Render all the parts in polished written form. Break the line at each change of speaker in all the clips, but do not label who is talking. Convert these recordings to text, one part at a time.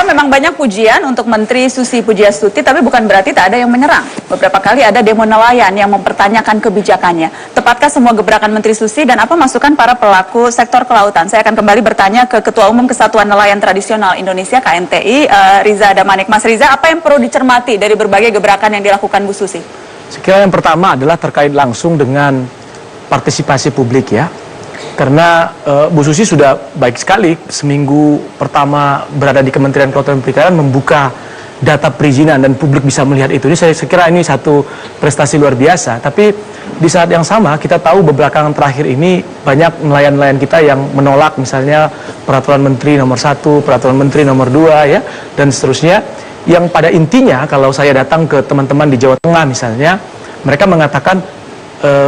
memang banyak pujian untuk Menteri Susi Pujiastuti, tapi bukan berarti tak ada yang menyerang. Beberapa kali ada demo nelayan yang mempertanyakan kebijakannya. Tepatkah semua gebrakan Menteri Susi dan apa masukan para pelaku sektor kelautan? Saya akan kembali bertanya ke Ketua Umum Kesatuan Nelayan Tradisional Indonesia KNTI, Riza Damanik. Mas Riza, apa yang perlu dicermati dari berbagai gebrakan yang dilakukan Bu Susi?
Sekiranya yang pertama adalah terkait langsung dengan partisipasi publik ya. Karena Bu Susi sudah baik sekali seminggu pertama berada di Kementerian Kelautan dan Perikanan membuka data perizinan dan publik bisa melihat itu. Ini saya kira ini satu prestasi luar biasa. Tapi di saat yang sama kita tahu belakangan terakhir ini banyak nelayan-nelayan kita yang menolak misalnya peraturan Menteri nomor 1, peraturan Menteri nomor 2 ya dan seterusnya. Yang pada intinya kalau saya datang ke teman-teman di Jawa Tengah misalnya, mereka mengatakan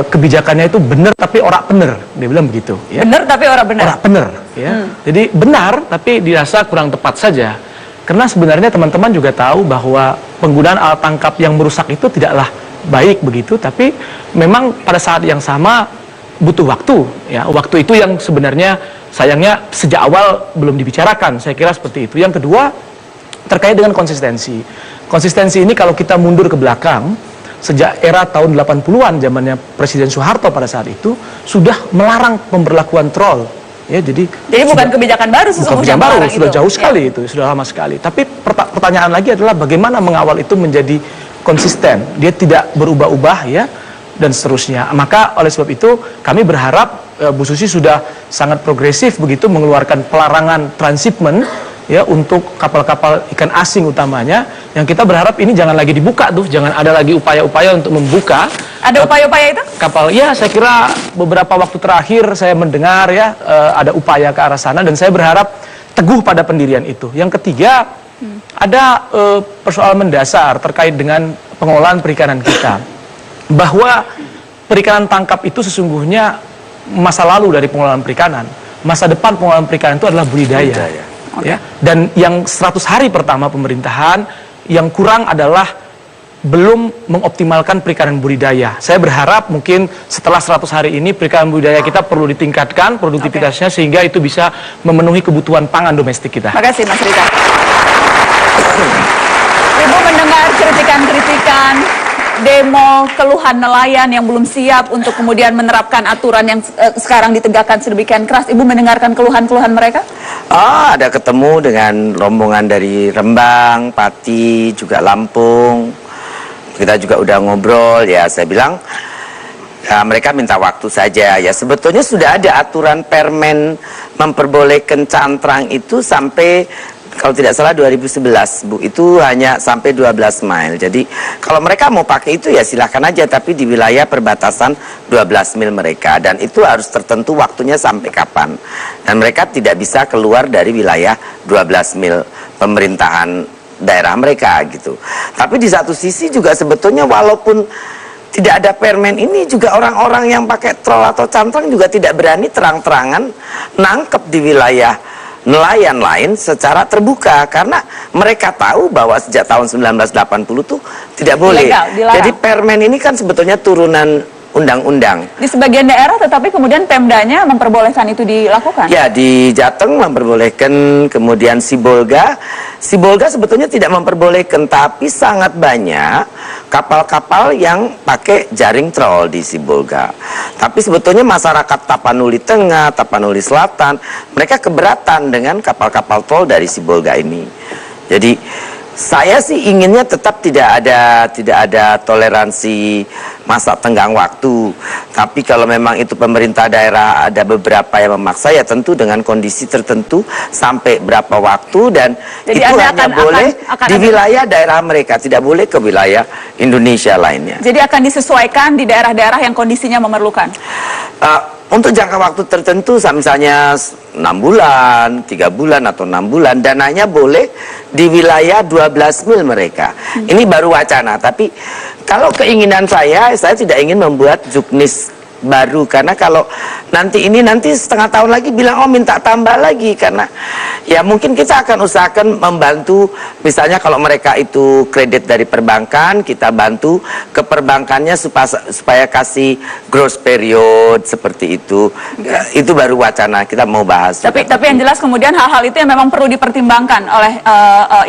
kebijakannya itu benar tapi orak bener, dia bilang begitu ya. Benar tapi orak bener. Orak bener ya. Jadi benar tapi dirasa kurang tepat saja. Karena sebenarnya teman-teman juga tahu bahwa penggunaan alat tangkap yang merusak itu tidaklah baik begitu, tapi memang pada saat yang sama butuh waktu ya. Waktu itu yang sebenarnya sayangnya sejak awal belum dibicarakan. Saya kira seperti itu. Yang kedua terkait dengan konsistensi. Konsistensi ini kalau kita mundur ke belakang sejak era tahun 80-an zamannya Presiden Soeharto pada saat itu sudah melarang pemberlakuan troll ya. Jadi
bukan kebijakan baru sesungguhnya,
sudah jauh sekali itu, sudah lama sekali. Tapi pertanyaan lagi adalah bagaimana mengawal itu menjadi konsisten, dia tidak berubah-ubah ya dan seterusnya. Maka oleh sebab itu kami berharap Bu Susi sudah sangat progresif begitu mengeluarkan pelarangan transshipment ya untuk kapal-kapal ikan asing utamanya, yang kita berharap ini jangan lagi dibuka tuh, jangan ada lagi upaya-upaya untuk membuka.
Ada upaya-upaya itu? Kapal,
ya saya kira beberapa waktu terakhir saya mendengar ya ada upaya ke arah sana dan saya berharap teguh pada pendirian itu. Yang ketiga ada persoalan mendasar terkait dengan pengelolaan perikanan kita, bahwa perikanan tangkap itu sesungguhnya masa lalu dari pengelolaan perikanan, masa depan pengelolaan perikanan itu adalah budidaya. Ya, dan yang 100 hari pertama pemerintahan yang kurang adalah belum mengoptimalkan perikanan budidaya. Saya berharap mungkin setelah 100 hari ini perikanan budidaya kita perlu ditingkatkan produktivitasnya sehingga itu bisa memenuhi kebutuhan pangan domestik kita.
Terima kasih Mas Riza. Ibu mendengar kritikan-kritikan demo keluhan nelayan yang belum siap untuk kemudian menerapkan aturan yang sekarang ditegakkan sedemikian keras. Ibu mendengarkan keluhan-keluhan mereka?
Ada ketemu dengan rombongan dari Rembang, Pati, juga Lampung. Kita juga udah ngobrol ya, saya bilang ya, mereka minta waktu saja ya. Sebetulnya sudah ada aturan permen memperbolehkan cantrang itu sampai kalau tidak salah 2011 Bu, itu hanya sampai 12 mil. Jadi kalau mereka mau pakai itu ya silahkan aja, tapi di wilayah perbatasan 12 mil mereka, dan itu harus tertentu waktunya sampai kapan, dan mereka tidak bisa keluar dari wilayah 12 mil pemerintahan daerah mereka gitu. Tapi di satu sisi juga sebetulnya walaupun tidak ada permen ini juga orang-orang yang pakai troll atau cantrang juga tidak berani terang-terangan nangkep di wilayah nelayan lain secara terbuka, karena mereka tahu bahwa sejak tahun 1980 tuh tidak boleh. Jadi permen ini kan sebetulnya turunan undang-undang.
Di sebagian daerah tetapi kemudian Pemdanya memperbolehkan itu dilakukan.
Ya, di Jateng memperbolehkan, kemudian Sibolga sebetulnya tidak memperbolehkan, tapi sangat banyak kapal-kapal yang pakai jaring troll di Sibolga. Tapi sebetulnya masyarakat Tapanuli Tengah, Tapanuli Selatan, mereka keberatan dengan kapal-kapal troll dari Sibolga ini. Jadi saya sih inginnya tetap tidak ada toleransi masa tenggang waktu. Tapi kalau memang itu pemerintah daerah ada beberapa yang memaksa, ya tentu dengan kondisi tertentu sampai berapa waktu, dan jadi itu hanya boleh di wilayah daerah mereka, tidak boleh ke wilayah Indonesia lainnya.
Jadi akan disesuaikan di daerah-daerah yang kondisinya memerlukan.
Untuk jangka waktu tertentu, misalnya 6 bulan, 3 bulan, atau 6 bulan, dananya boleh di wilayah 12 mil mereka. Ini baru wacana, tapi kalau keinginan saya tidak ingin membuat juknis baru, karena kalau nanti setengah tahun lagi bilang oh minta tambah lagi, karena ya mungkin kita akan usahakan membantu, misalnya kalau mereka itu kredit dari perbankan, kita bantu ke perbankannya supaya kasih growth period seperti itu. Itu baru wacana kita mau bahas.
Tapi yang jelas kemudian hal-hal itu yang memang perlu dipertimbangkan oleh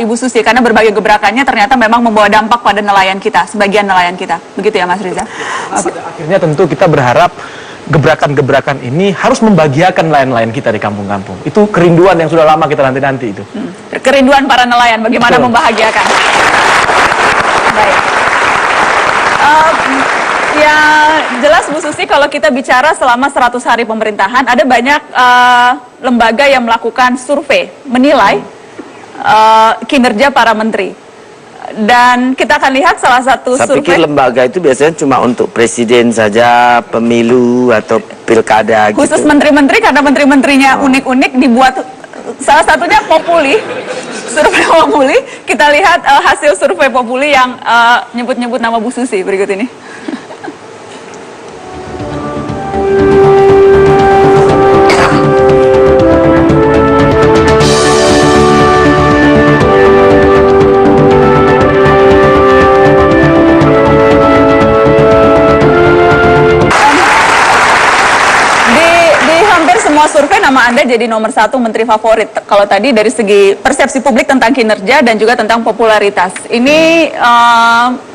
Ibu Susi, karena berbagai gebrakannya ternyata memang membawa dampak pada nelayan kita, sebagian nelayan kita. Begitu ya Mas Riza?
Pada akhirnya tentu kita berharap gebrakan-gebrakan ini harus membahagiakan nelayan-nelayan kita di kampung-kampung. Itu kerinduan yang sudah lama kita nanti-nanti itu.
Kerinduan para nelayan, bagaimana
Betul.
membahagiakan. Baik. Ya jelas Bu Susi, kalau kita bicara selama 100 hari pemerintahan, ada banyak lembaga yang melakukan survei, menilai kinerja para menteri. Dan kita akan lihat salah satu
Saya
survei.
pikir lembaga itu biasanya cuma untuk presiden saja, pemilu atau pilkada gitu.
Khusus menteri-menteri, karena menteri-menterinya unik-unik, dibuat salah satunya Populi, survei Populi. Kita lihat hasil survei Populi yang nyebut-nyebut nama Bu Susi berikut ini. Semua survei nama Anda jadi nomor 1 menteri favorit. Kalau tadi dari segi persepsi publik tentang kinerja dan juga tentang popularitas. Ini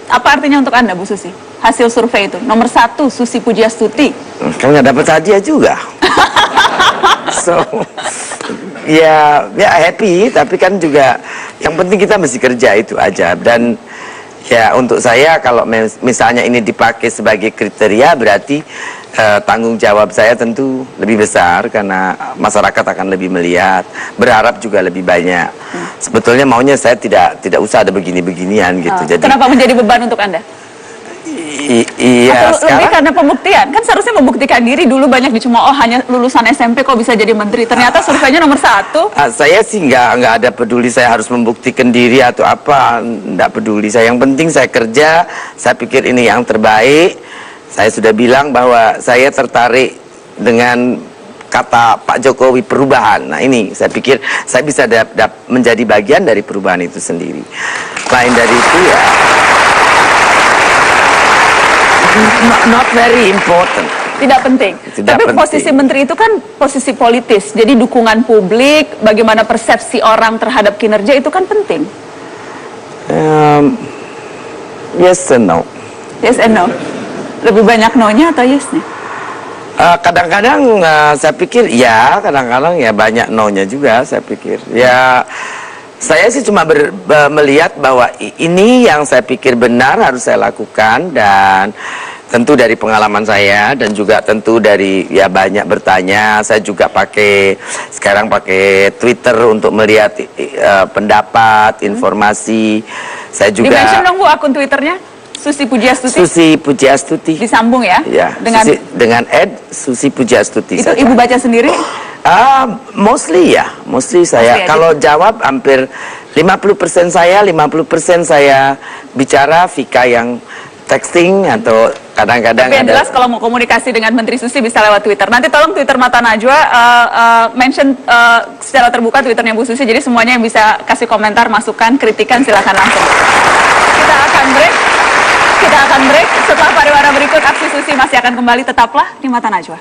apa artinya untuk Anda, Bu Susi? Hasil survei itu nomor 1 Susi Pujiastuti.
Kan nggak dapat hadiah juga. So ya happy, tapi kan juga yang penting kita mesti kerja, itu aja. Dan ya untuk saya kalau misalnya ini dipakai sebagai kriteria, berarti tanggung jawab saya tentu lebih besar, karena masyarakat akan lebih melihat, berharap juga lebih banyak. Sebetulnya maunya saya tidak usah ada begini-beginian gitu. Jadi
kenapa menjadi beban untuk Anda?
Iya,
Atau lebih karena pembuktian? Kan seharusnya membuktikan diri dulu, banyak dicemooh, oh hanya lulusan SMP kok bisa jadi menteri. Ternyata surveinya nomor 1.
Saya sih nggak ada peduli saya harus membuktikan diri atau apa, nggak peduli saya. Yang penting saya kerja, saya pikir ini yang terbaik. Saya sudah bilang bahwa saya tertarik dengan kata Pak Jokowi, perubahan. Nah ini saya pikir saya bisa menjadi bagian dari perubahan itu sendiri. Lain dari itu ya not very important.
Tidak penting.
Tidak
Tapi
penting.
posisi menteri itu kan posisi politis. Jadi dukungan publik, bagaimana persepsi orang terhadap kinerja itu kan penting.
Yes and no.
Yes and no. Lebih banyak no-nya atau yes-nya?
Kadang-kadang saya pikir ya, kadang-kadang ya banyak no-nya juga saya pikir. Ya saya sih cuma melihat bahwa ini yang saya pikir benar harus saya lakukan, dan tentu dari pengalaman saya dan juga tentu dari ya banyak bertanya. Saya juga sekarang pakai Twitter untuk melihat pendapat, informasi. Saya juga
Di-mention dong Bu akun Twitternya. Susi Pujiastuti.
Susi Pujiastuti.
Disambung ya?
Ya, dengan Susi Pujiastuti.
Itu
saja.
Ibu baca sendiri?
Mostly saya.
Mostly
Kalau jawab hampir 50% saya, 50% saya bicara, Vika yang texting atau kadang-kadang.
Tapi yang jelas kalau mau komunikasi dengan Menteri Susi bisa lewat Twitter. Nanti tolong Twitter Mata Najwa mention secara terbuka Twitternya Bu Susi. Jadi semuanya yang bisa kasih komentar, masukan, kritikan silakan langsung. Kita akan break. Setelah pariwara berikut, Aksi Susi masih akan kembali. Tetaplah di Mata Najwa.